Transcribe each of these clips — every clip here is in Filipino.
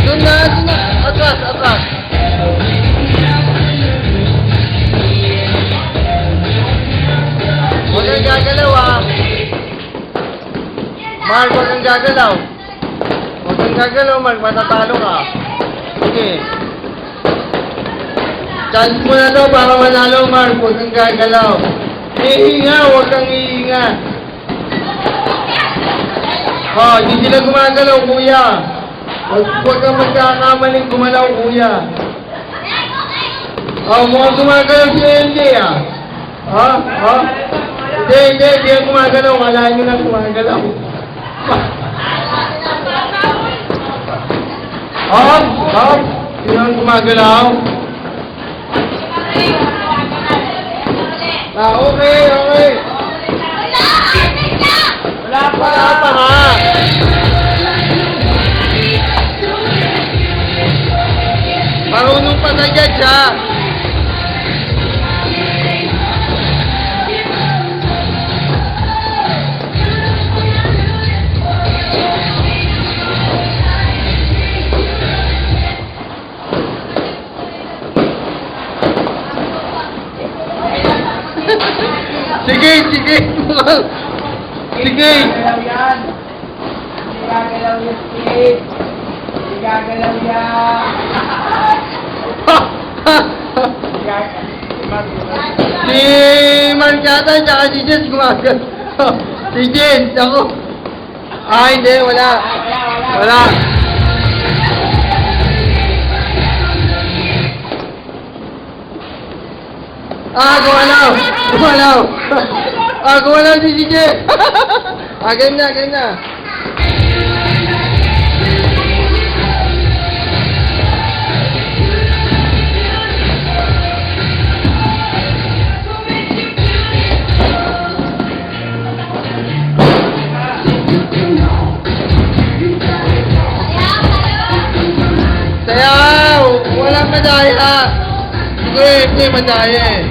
Doon na. Atras. Huwag kang gagalaw, ah. Mark, huwag kang gagalaw. Mark. Matatalo ka. Sige. Chance mo na to para manalo, Mark. Huwag kang gagalaw. Huwag kang iinga. Hindi sila gumagalaw, kuya. Huwag kang magkakamaling gumalaw, kuya. Mukhang gumagalaw si MJ, ah. Hindi ang gumagalaw. Kalahin nyo lang gumagalaw. Sino ang gumagalaw? Okay. Wala pa nga. Marunong pa sa judge, ha? Sige. Gagalaw yan. Si Marcata tsaka si Jess gumagalaw. Si Jess, ako. Hindi, wala. Gumalaw si CJ. Ganda. Sayaw! Walang madaya! Hindi madaya eh.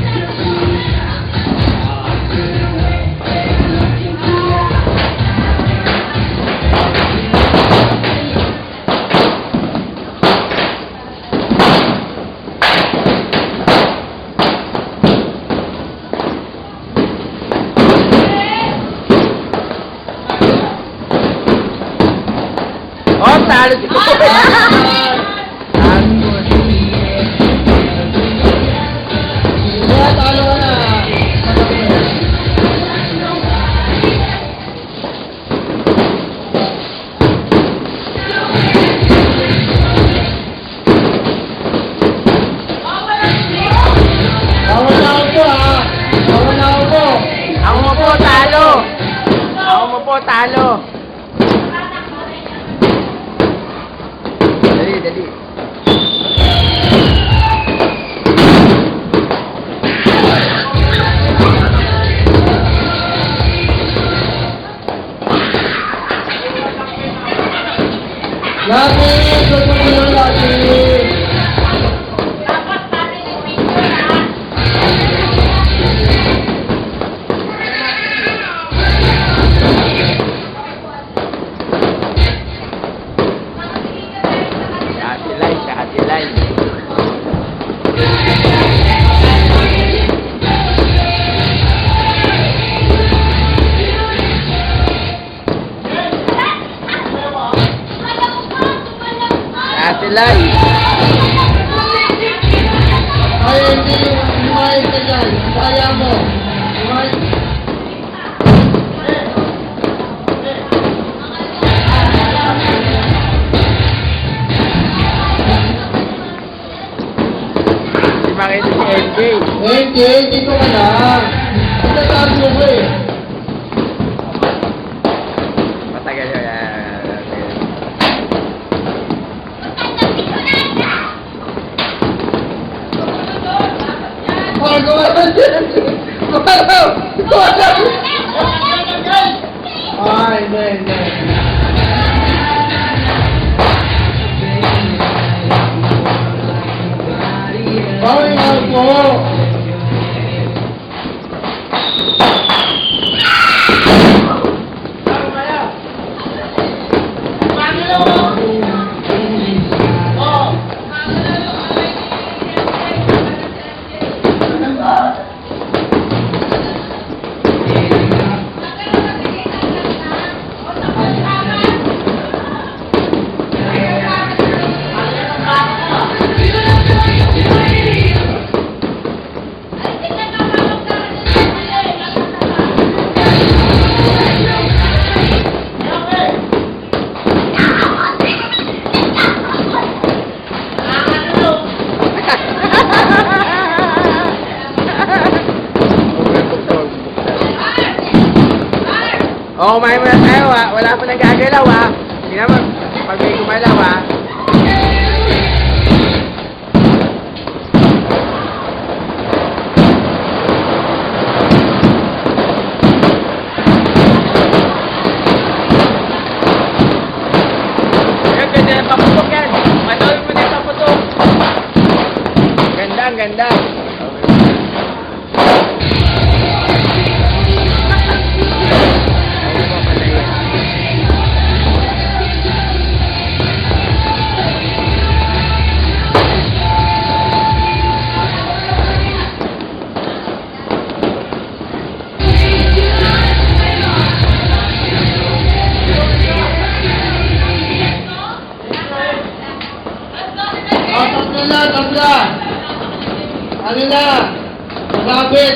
Talo si Kuya. Talo na. Ako mo po talo. Dali. Silay. Ay, hindi lumayas ka dyan. Kaya mo. Si makita si MJ. MJ, dito ka na. Pagkataas mo ko eh. Matagal yun. Ay, O, kumain muna tayo ha. Wala pa nang gagalaw ha. Tingnan mo, pag may gumalaw ha. Ayan, ganda ng paputok yan. Panoorin mo na yung paputok. Ganda, ang ganda. Tabla! Ano na? Sabit!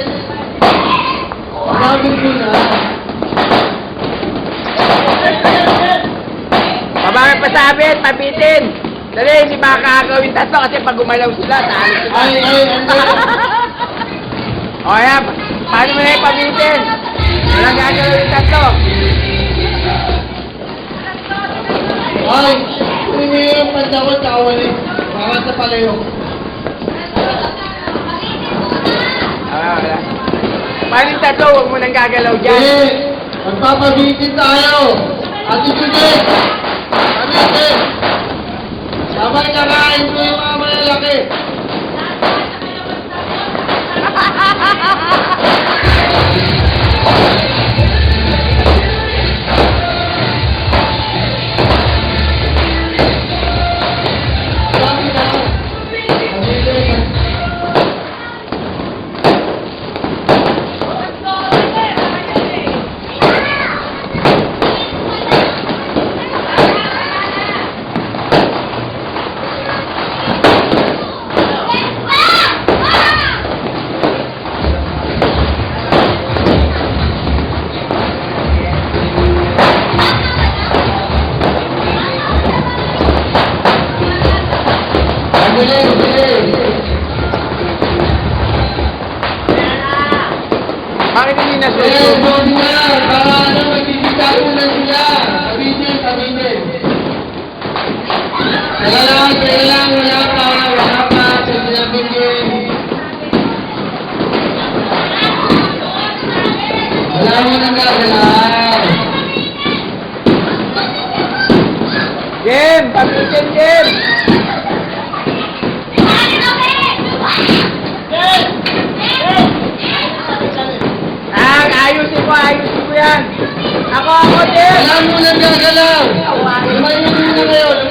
Sabit mo na. Mabangit pasabit, pabitin. Dali, hindi makakagawin tatlo kasi pag gumalaw sila, talo sila. O yan, paano mo na yung pabitin? Walang gagawin tatlo. Ay! Hindi yung pandakot kawali. Bakit sa palayo? Wala. Paano yung tatlo? Huwag mo nang gagalaw dyan. Hindi! Magpapabitin tayo! Ati Judith! Pabitin! Sabay nakain mo yung mga malalaki! Sabi na! Pabitin! Bakit hindi Eh, nasusunod? huwag na! Para ano, magbibitago na sila! Sabihin, sabihin! Teka lang, wala pa! Sabihin! Wala mo nang gagalaw! Game! Pabitin, game! Ayusin ko yan! Ako, game! Wala mo nang gagalaw! Lumayo na kayo!